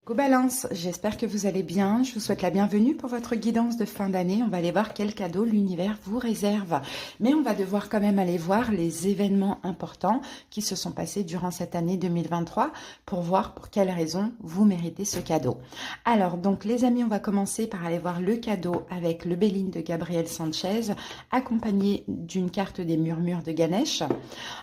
Coucou Balance, j'espère que vous allez bien. Je vous souhaite la bienvenue pour votre guidance de fin d'année. On va aller voir quel cadeau l'univers vous réserve. Mais on va devoir quand même aller voir les événements importants qui se sont passés durant cette année 2023 pour voir pour quelles raisons vous méritez ce cadeau. Alors donc les amis, on va commencer par aller voir le cadeau avec le Béline de Gabriel Sanchez accompagné d'une carte des murmures de Ganesh.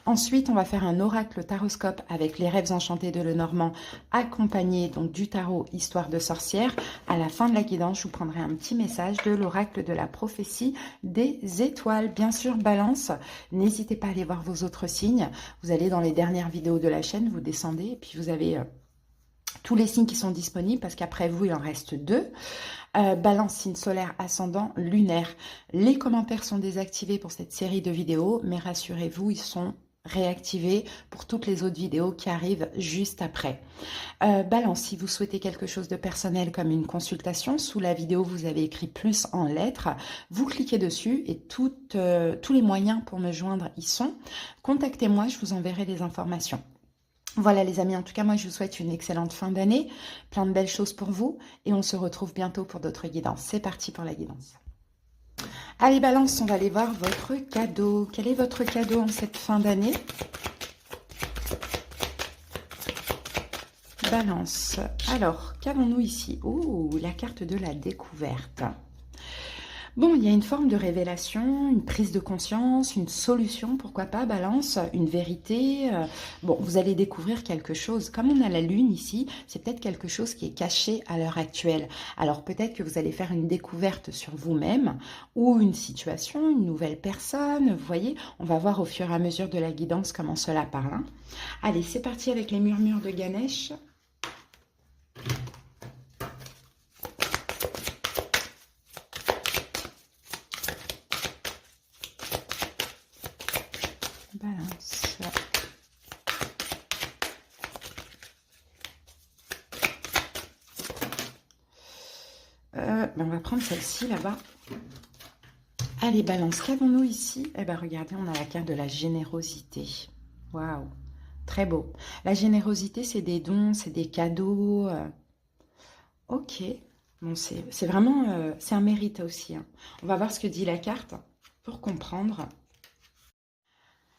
Ensuite, on va faire un oracle taroscope avec les rêves enchantés de Lenormand accompagné donc du tarot Histoire de sorcière. À la fin de la guidance, je vous prendrai un petit message de l'oracle de la prophétie des étoiles. Bien sûr, Balance, n'hésitez pas à aller voir vos autres signes. Vous allez dans les dernières vidéos de la chaîne, vous descendez et puis vous avez tous les signes qui sont disponibles parce qu'après vous, il en reste deux. Balance, signe solaire, ascendant, lunaire. Les commentaires sont désactivés pour cette série de vidéos, mais rassurez-vous, ils sont réactivés pour toutes les autres vidéos qui arrivent juste après. Balance, si vous souhaitez quelque chose de personnel comme une consultation, sous la vidéo vous avez écrit plus en lettres, vous cliquez dessus et tous les moyens pour me joindre y sont. Contactez-moi, je vous enverrai les informations. Voilà les amis, en tout cas moi je vous souhaite une excellente fin d'année, plein de belles choses pour vous et on se retrouve bientôt pour d'autres guidances. C'est parti pour la guidance. Allez Balance, on va aller voir votre cadeau. Quel est votre cadeau en cette fin d'année? Balance. Alors, qu'avons-nous ici? Oh, la carte de la découverte. Bon, il y a une forme de révélation, une prise de conscience, une solution, pourquoi pas, Balance, une vérité. Bon, vous allez découvrir quelque chose. Comme on a la lune ici, c'est peut-être quelque chose qui est caché à l'heure actuelle. Alors peut-être que vous allez faire une découverte sur vous-même ou une situation, une nouvelle personne. Vous voyez, on va voir au fur et à mesure de la guidance comment cela parle. Hein. Allez, c'est parti avec les murmures de Ganesh. Balance. On va prendre celle-ci là-bas. Allez, Balance, qu'avons-nous ici? Eh bien, regardez, on a la carte de la générosité. Waouh, très beau. La générosité, c'est des dons, c'est des cadeaux. Ok, bon, c'est vraiment, c'est un mérite aussi. Hein. On va voir ce que dit la carte pour comprendre.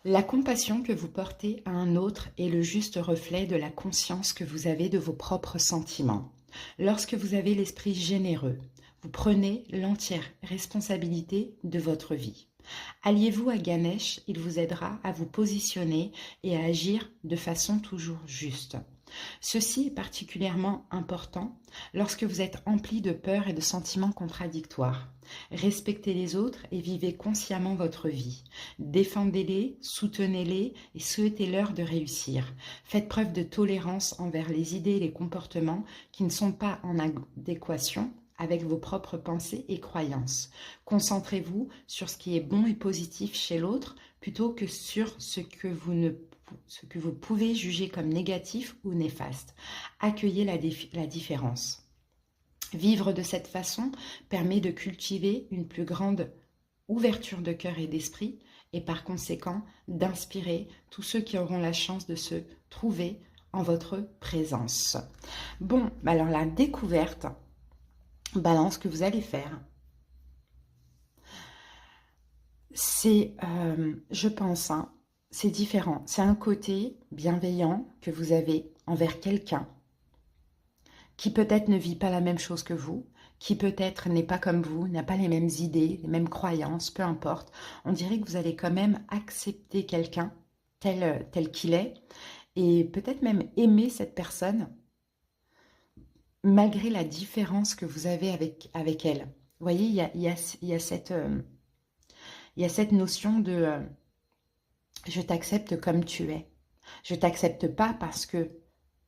La compassion que vous portez à un autre est le juste reflet de la conscience que vous avez de vos propres sentiments. Lorsque vous avez l'esprit généreux, vous prenez l'entière responsabilité de votre vie. Alliez-vous à Ganesh, il vous aidera à vous positionner et à agir de façon toujours juste. Ceci est particulièrement important lorsque vous êtes empli de peur et de sentiments contradictoires. Respectez les autres et vivez consciemment votre vie. Défendez-les, soutenez-les et souhaitez-leur de réussir. Faites preuve de tolérance envers les idées et les comportements qui ne sont pas en adéquation avec vos propres pensées et croyances. Concentrez-vous sur ce qui est bon et positif chez l'autre plutôt que sur ce que vous pouvez juger comme négatif ou néfaste. Accueillez la différence. Vivre de cette façon permet de cultiver une plus grande ouverture de cœur et d'esprit et par conséquent d'inspirer tous ceux qui auront la chance de se trouver en votre présence. Bon, alors la découverte, Balance, que vous allez faire, c'est, je pense, hein, c'est différent. C'est un côté bienveillant que vous avez envers quelqu'un qui peut-être ne vit pas la même chose que vous, qui peut-être n'est pas comme vous, n'a pas les mêmes idées, les mêmes croyances, peu importe. On dirait que vous allez quand même accepter quelqu'un tel qu'il est et peut-être même aimer cette personne malgré la différence que vous avez avec elle. Vous voyez, il y a cette notion de je t'accepte comme tu es. Je t'accepte pas parce que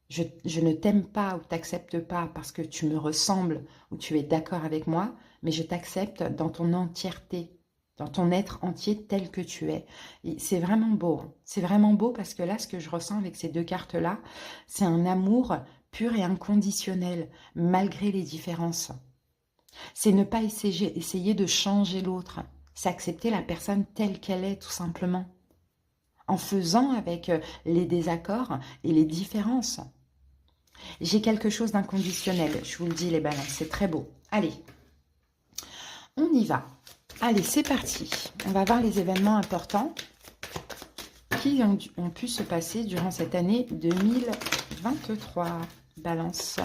je ne t'aime pas ou t'accepte pas parce que tu me ressembles ou tu es d'accord avec moi, mais je t'accepte dans ton entièreté, dans ton être entier tel que tu es. C'est vraiment beau. Hein. C'est vraiment beau parce que là, ce que je ressens avec ces deux cartes-là, c'est un amour pur et inconditionnel, malgré les différences. C'est ne pas essayer de changer l'autre. C'est accepter la personne telle qu'elle est, tout simplement. En faisant avec les désaccords et les différences. J'ai quelque chose d'inconditionnel, je vous le dis les balances, c'est très beau. Allez, on y va. Allez, c'est parti. On va voir les événements importants qui ont pu se passer durant cette année 2023. Balance.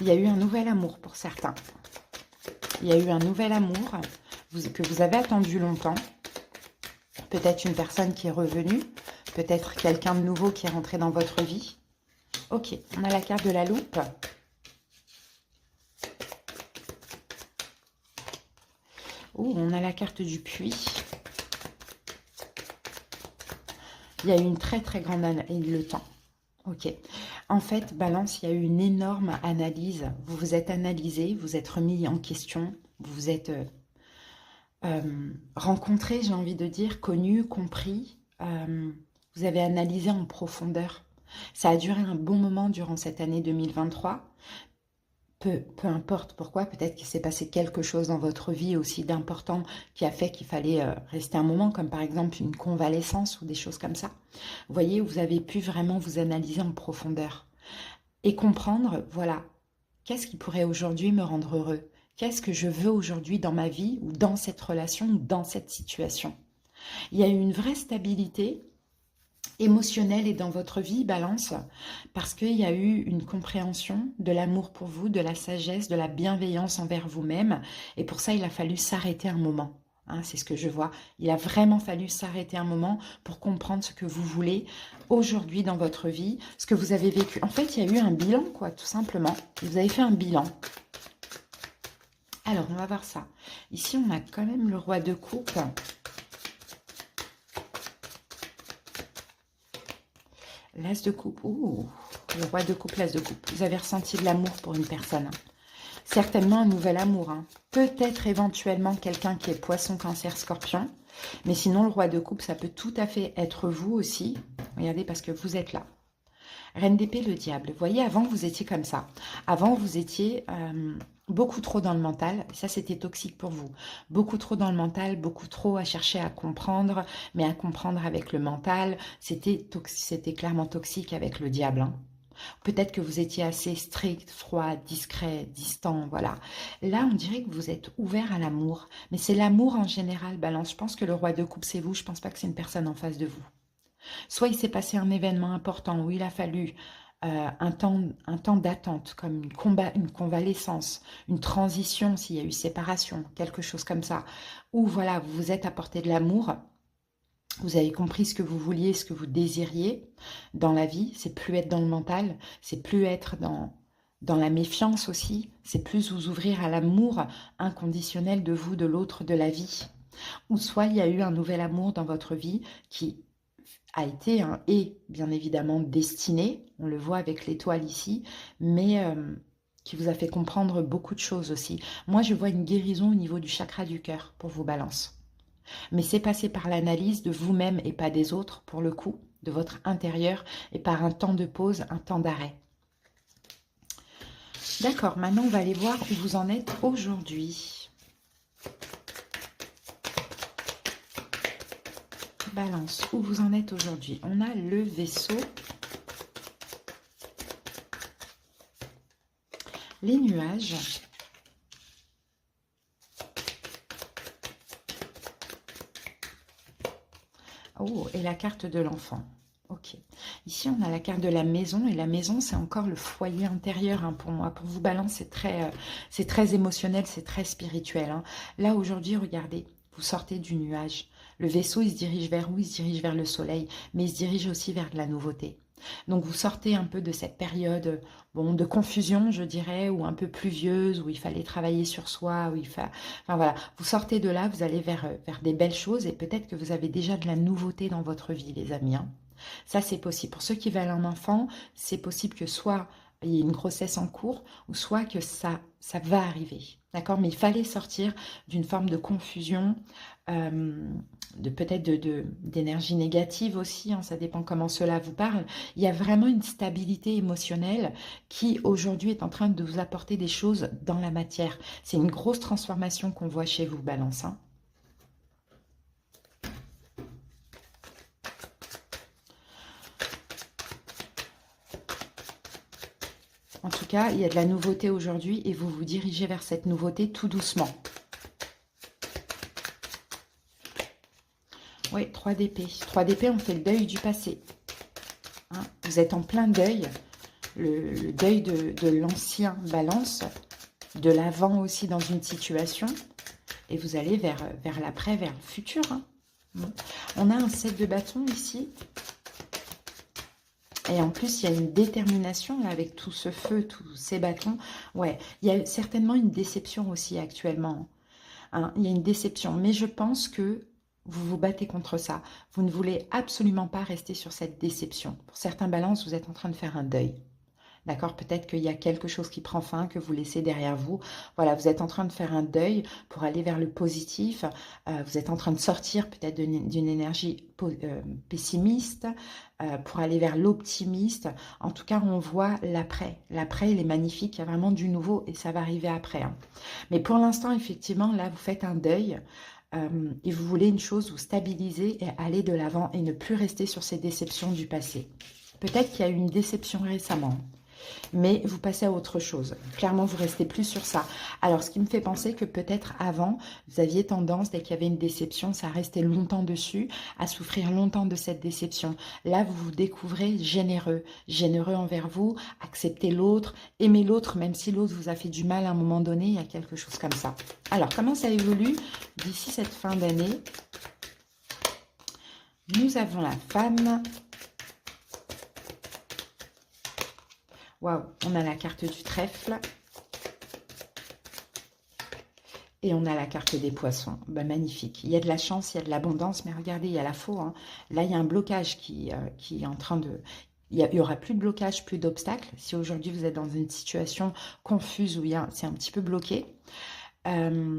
Il y a eu un nouvel amour pour certains. Il y a eu un nouvel amour que vous avez attendu longtemps. Peut-être une personne qui est revenue. Peut-être quelqu'un de nouveau qui est rentré dans votre vie. Ok, on a la carte de la loupe. Oh, on a la carte du puits. Il y a eu une très très grande analyse. Et le temps. Ok. En fait, Balance, il y a eu une énorme analyse. Vous vous êtes analysé, vous êtes remis en question. Vous vous êtes rencontré, j'ai envie de dire, connu, compris. Vous avez analysé en profondeur. Ça a duré un bon moment durant cette année 2023. Peu importe pourquoi, peut-être qu'il s'est passé quelque chose dans votre vie aussi d'important qui a fait qu'il fallait rester un moment, comme par exemple une convalescence ou des choses comme ça. Vous voyez, vous avez pu vraiment vous analyser en profondeur et comprendre, voilà, qu'est-ce qui pourrait aujourd'hui me rendre heureux? Qu'est-ce que je veux aujourd'hui dans ma vie ou dans cette relation ou dans cette situation? Il y a eu une vraie stabilité émotionnelle et dans votre vie, Balance, parce qu'il y a eu une compréhension de l'amour pour vous, de la sagesse, de la bienveillance envers vous-même. Et pour ça, il a fallu s'arrêter un moment. Hein, c'est ce que je vois. Il a vraiment fallu s'arrêter un moment pour comprendre ce que vous voulez aujourd'hui dans votre vie, ce que vous avez vécu. En fait, il y a eu un bilan, quoi, tout simplement. Vous avez fait un bilan. Alors, on va voir ça. Ici, on a quand même le roi de coupe. L'as de coupe. Ouh, le roi de coupe, l'as de coupe. Vous avez ressenti de l'amour pour une personne. Certainement un nouvel amour. Hein. Peut-être éventuellement quelqu'un qui est poisson, cancer, scorpion. Mais sinon, le roi de coupe, ça peut tout à fait être vous aussi. Regardez, parce que vous êtes là. Reine d'épée, le diable. Vous voyez, avant, vous étiez comme ça. Avant, vous étiez beaucoup trop dans le mental. Ça, c'était toxique pour vous. Beaucoup trop dans le mental, beaucoup trop à chercher à comprendre, mais à comprendre avec le mental. C'était clairement toxique avec le diable. Hein. Peut-être que vous étiez assez strict, froid, discret, distant, voilà. Là, on dirait que vous êtes ouvert à l'amour. Mais c'est l'amour en général, Balance. Je pense que le roi de coupe, c'est vous. Je ne pense pas que c'est une personne en face de vous. Soit il s'est passé un événement important où il a fallu un temps d'attente, comme une convalescence, une transition s'il y a eu séparation, quelque chose comme ça. Ou voilà, vous vous êtes apporté de l'amour, vous avez compris ce que vous vouliez, ce que vous désiriez dans la vie. C'est plus être dans le mental, c'est plus être dans la méfiance aussi, c'est plus vous ouvrir à l'amour inconditionnel de vous, de l'autre, de la vie. Ou soit il y a eu un nouvel amour dans votre vie qui a été et bien évidemment destiné, on le voit avec l'étoile ici, mais qui vous a fait comprendre beaucoup de choses aussi. Moi, je vois une guérison au niveau du chakra du cœur pour vos balances. Mais c'est passé par l'analyse de vous-même et pas des autres, pour le coup, de votre intérieur, et par un temps de pause, un temps d'arrêt. D'accord, maintenant on va aller voir où vous en êtes aujourd'hui. Balance, où vous en êtes aujourd'hui? On a le vaisseau, les nuages, oh, et la carte de l'enfant. Ok. Ici, on a la carte de la maison, et la maison, c'est encore le foyer intérieur hein, pour moi. Pour vous, Balance, c'est très émotionnel, c'est très spirituel. Hein. Là, aujourd'hui, regardez, vous sortez du nuage. Le vaisseau, il se dirige vers où? Il se dirige vers le soleil, mais il se dirige aussi vers de la nouveauté. Donc, vous sortez un peu de cette période bon, de confusion, je dirais, ou un peu pluvieuse, où il fallait travailler sur soi, enfin voilà, vous sortez de là, vous allez vers des belles choses, et peut-être que vous avez déjà de la nouveauté dans votre vie, les amis. Hein. Ça, c'est possible. Pour ceux qui veulent un enfant, c'est possible que soit il y a une grossesse en cours, ou soit que ça va arriver. D'accord? Mais il fallait sortir d'une forme de confusion, peut-être d'énergie négative aussi, hein, ça dépend comment cela vous parle. Il y a vraiment une stabilité émotionnelle qui aujourd'hui est en train de vous apporter des choses dans la matière. C'est une grosse transformation qu'on voit chez vous, Balance, hein. En tout cas, il y a de la nouveauté aujourd'hui et vous vous dirigez vers cette nouveauté tout doucement. Oui, 3 d'épée. 3 d'épée, on fait le deuil du passé. Hein, vous êtes en plein deuil. Le deuil de l'ancien, Balance, de l'avant aussi dans une situation. Et vous allez vers l'après, vers le futur. Hein. On a un 7 de bâton ici. Et en plus, il y a une détermination là, avec tout ce feu, tous ces bâtons. Ouais, il y a certainement une déception aussi actuellement. Hein. Il y a une déception, mais je pense que vous vous battez contre ça. Vous ne voulez absolument pas rester sur cette déception. Pour certains balances, vous êtes en train de faire un deuil. D'accord? Peut-être qu'il y a quelque chose qui prend fin, que vous laissez derrière vous. Voilà, vous êtes en train de faire un deuil pour aller vers le positif. Vous êtes en train de sortir peut-être d'une énergie pessimiste pour aller vers l'optimiste. En tout cas, on voit l'après. L'après, il est magnifique. Il y a vraiment du nouveau et ça va arriver après. Hein. Mais pour l'instant, effectivement, là, vous faites un deuil. Et vous voulez une chose, vous stabiliser et aller de l'avant et ne plus rester sur ces déceptions du passé. Peut-être qu'il y a eu une déception récemment. Mais vous passez à autre chose. Clairement, vous restez plus sur ça. Alors, ce qui me fait penser que peut-être avant, vous aviez tendance, dès qu'il y avait une déception, ça restait longtemps dessus, à souffrir longtemps de cette déception. Là, vous vous découvrez généreux, généreux envers vous, acceptez l'autre, aimez l'autre, même si l'autre vous a fait du mal à un moment donné, il y a quelque chose comme ça. Alors, comment ça évolue d'ici cette fin d'année? Nous avons la femme. Waouh, on a la carte du trèfle. Et on a la carte des poissons. Ben, magnifique. Il y a de la chance, il y a de l'abondance, mais regardez, il y a la faux. Hein. Là, il y a un blocage qui est en train de... Il n'y aura plus de blocage, plus d'obstacles. Si aujourd'hui, vous êtes dans une situation confuse où c'est un petit peu bloqué,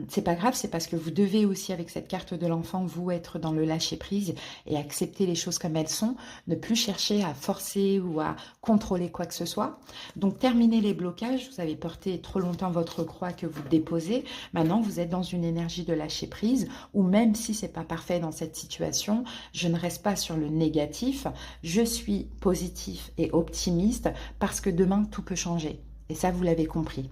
c'est pas grave, c'est parce que vous devez aussi, avec cette carte de l'enfant, vous être dans le lâcher-prise et accepter les choses comme elles sont, ne plus chercher à forcer ou à contrôler quoi que ce soit. Donc, terminez les blocages. Vous avez porté trop longtemps votre croix que vous déposez. Maintenant, vous êtes dans une énergie de lâcher-prise où même si c'est pas parfait dans cette situation, je ne reste pas sur le négatif. Je suis positif et optimiste parce que demain, tout peut changer. Et ça, vous l'avez compris.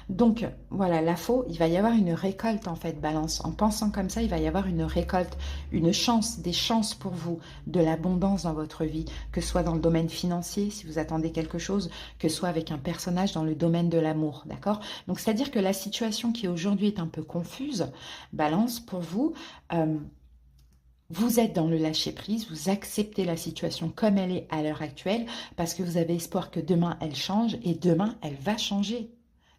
Donc, voilà, la faux, il va y avoir une récolte, en fait, Balance. En pensant comme ça, il va y avoir une récolte, une chance, des chances pour vous, de l'abondance dans votre vie, que ce soit dans le domaine financier, si vous attendez quelque chose, que ce soit avec un personnage dans le domaine de l'amour, d'accord? Donc, c'est-à-dire que la situation qui aujourd'hui est un peu confuse, Balance, pour vous... vous êtes dans le lâcher-prise, vous acceptez la situation comme elle est à l'heure actuelle parce que vous avez espoir que demain elle change et demain elle va changer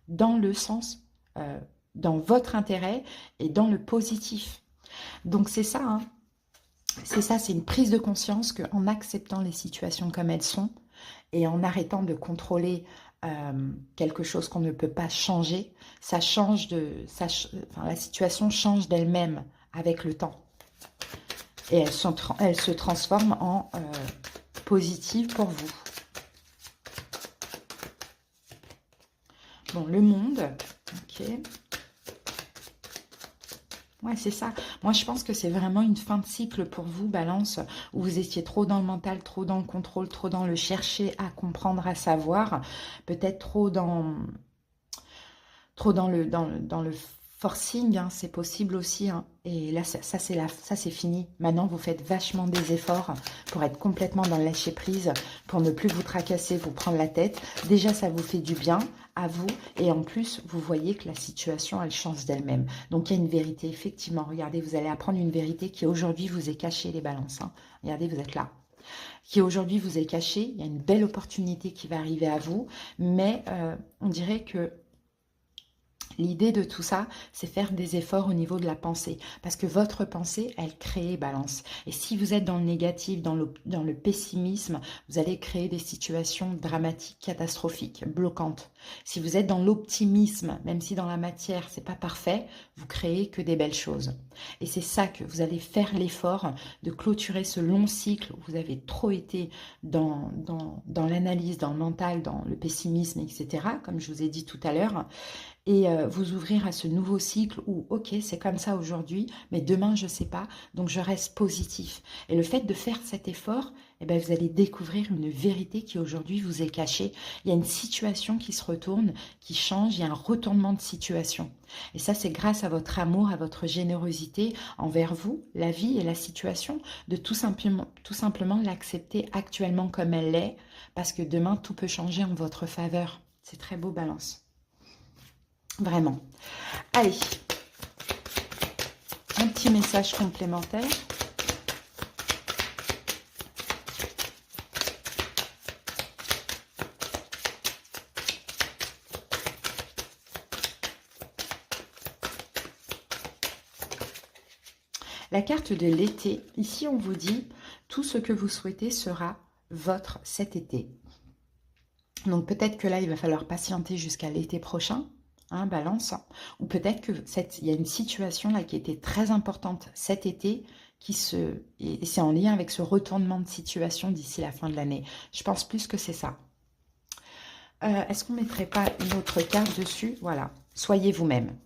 dans le sens, dans votre intérêt et dans le positif. Donc c'est ça, hein. C'est ça, c'est une prise de conscience qu'en acceptant les situations comme elles sont et en arrêtant de contrôler quelque chose qu'on ne peut pas changer, ça change la situation change d'elle-même avec le temps. Et elle se transforme en positive pour vous. Bon, le monde. Ok. Ouais, c'est ça. Moi, je pense que c'est vraiment une fin de cycle pour vous, Balance, où vous étiez trop dans le mental, trop dans le contrôle, trop dans le chercher à comprendre, à savoir. Peut-être trop dans le forcing, hein, c'est possible aussi. Hein. Et là, ça c'est fini. Maintenant, vous faites vachement des efforts pour être complètement dans le lâcher-prise, pour ne plus vous tracasser, vous prendre la tête. Déjà, ça vous fait du bien à vous. Et en plus, vous voyez que la situation, elle change d'elle-même. Donc, il y a une vérité, effectivement. Regardez, vous allez apprendre une vérité qui aujourd'hui vous est cachée, les balances. Hein. Regardez, vous êtes là. Qui aujourd'hui vous est cachée. Il y a une belle opportunité qui va arriver à vous. Mais on dirait que L'idée de tout ça, c'est faire des efforts au niveau de la pensée. Parce que votre pensée, elle crée Balance. Et si vous êtes dans le négatif, dans le pessimisme, vous allez créer des situations dramatiques, catastrophiques, bloquantes. Si vous êtes dans l'optimisme, même si dans la matière, c'est pas parfait, vous créez que des belles choses. Et c'est ça que vous allez faire l'effort de clôturer ce long cycle où vous avez trop été dans l'analyse, dans le mental, dans le pessimisme, etc., comme je vous ai dit tout à l'heure, et vous ouvrir à ce nouveau cycle où, ok, c'est comme ça aujourd'hui, mais demain, je ne sais pas, donc je reste positif. Et le fait de faire cet effort, eh ben, vous allez découvrir une vérité qui aujourd'hui vous est cachée. Il y a une situation qui se retourne, qui change, il y a un retournement de situation. Et ça, c'est grâce à votre amour, à votre générosité envers vous, la vie et la situation, de tout simplement l'accepter actuellement comme elle est, parce que demain, tout peut changer en votre faveur. C'est très beau, Balance. Vraiment. Allez, un petit message complémentaire. La carte de l'été, ici on vous dit tout ce que vous souhaitez sera votre cet été. Donc peut-être que là il va falloir patienter jusqu'à l'été prochain. Hein, Balance, ou peut-être que il y a une situation là qui était très importante cet été et c'est en lien avec ce retournement de situation d'ici la fin de l'année. Je pense plus que c'est ça. Est-ce qu'on ne mettrait pas une autre carte dessus? Voilà, soyez vous-même.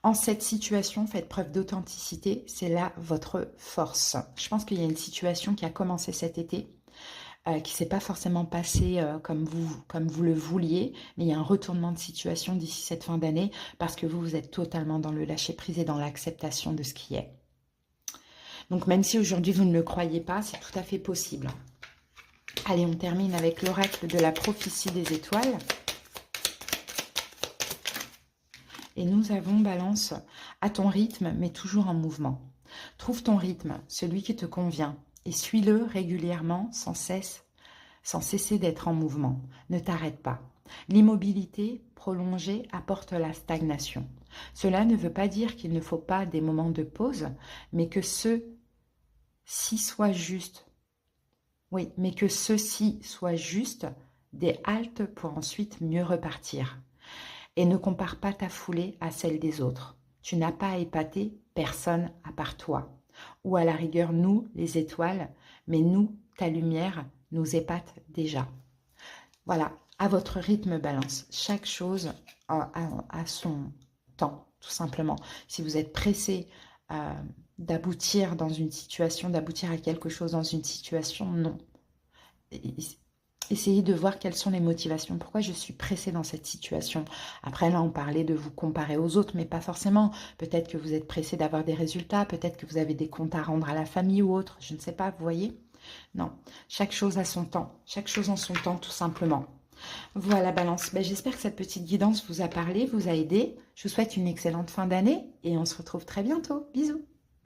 En cette situation, faites preuve d'authenticité, c'est là votre force. Je pense qu'il y a une situation qui a commencé cet été, qui ne s'est pas forcément passé comme vous le vouliez, mais il y a un retournement de situation d'ici cette fin d'année parce que vous êtes totalement dans le lâcher-prise et dans l'acceptation de ce qui est. Donc même si aujourd'hui vous ne le croyez pas, c'est tout à fait possible. Allez, on termine avec l'oracle de la prophétie des étoiles. Et nous avons, Balance, à ton rythme, mais toujours en mouvement. Trouve ton rythme, celui qui te convient, et suis-le régulièrement, sans cesser d'être en mouvement. Ne t'arrête pas. L'immobilité prolongée apporte la stagnation. Cela ne veut pas dire qu'il ne faut pas des moments de pause, mais que ceux-ci soient justes. Oui, mais que ceux-ci soient justes, des haltes pour ensuite mieux repartir. Et ne compare pas ta foulée à celle des autres. Tu n'as pas à épater personne à part toi. Ou à la rigueur, nous, les étoiles, mais nous, ta lumière, nous épate déjà. Voilà, à votre rythme, Balance. Chaque chose a son temps, tout simplement. Si vous êtes pressé d'aboutir dans une situation, d'aboutir à quelque chose dans une situation, non. Essayez de voir quelles sont les motivations. Pourquoi je suis pressée dans cette situation? Après, là, on parlait de vous comparer aux autres, mais pas forcément. Peut-être que vous êtes pressé d'avoir des résultats. Peut-être que vous avez des comptes à rendre à la famille ou autre. Je ne sais pas, vous voyez? Non. Chaque chose a son temps. Chaque chose en son temps, tout simplement. Voilà, Balance. Ben, j'espère que cette petite guidance vous a parlé, vous a aidé. Je vous souhaite une excellente fin d'année et on se retrouve très bientôt. Bisous.